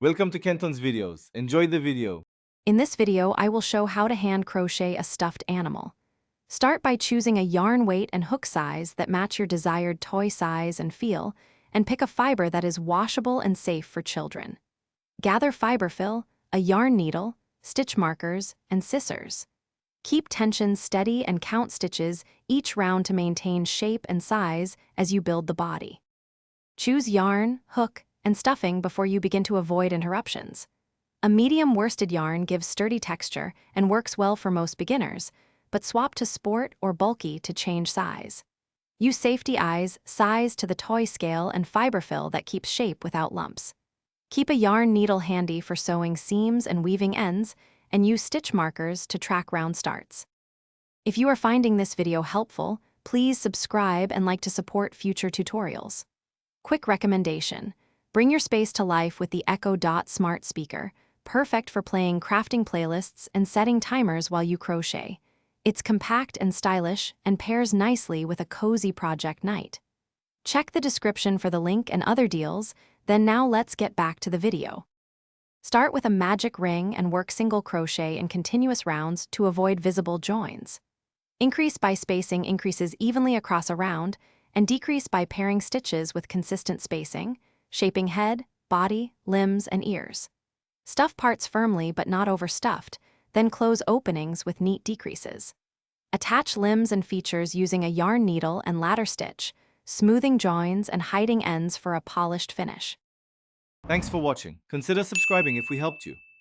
Welcome to Kenton's videos. Enjoy the video. In this video, I will show how to hand crochet a stuffed animal. Start by choosing a yarn weight and hook size that match your desired toy size and feel, and pick a fiber that is washable and safe for children. Gather fiber fill, a yarn needle, stitch markers, and scissors. Keep tension steady and count stitches each round to maintain shape and size as you build the body. Choose yarn, hook, and stuffing before you begin to avoid interruptions. A medium worsted yarn gives sturdy texture and works well for most beginners, but swap to sport or bulky to change size. Use safety eyes, size to the toy scale, and fiber fill that keeps shape without lumps. Keep a yarn needle handy for sewing seams and weaving ends, and use stitch markers to track round starts. If you are finding this video helpful, please subscribe and like to support future tutorials. Quick recommendation: bring your space to life with the Echo Dot smart speaker, perfect for playing crafting playlists and setting timers while you crochet. It's compact and stylish and pairs nicely with a cozy project night. Check the description for the link and other deals, then now let's get back to the video. Start with a magic ring and work single crochet in continuous rounds to avoid visible joins. Increase by spacing increases evenly across a round, and decrease by pairing stitches with consistent spacing, shaping head, body, limbs, and ears. Stuff parts firmly but not overstuffed, then close openings with neat decreases. Attach limbs and features using a yarn needle and ladder stitch, smoothing joins and hiding ends for a polished finish. Thanks for watching. Consider subscribing if we helped you.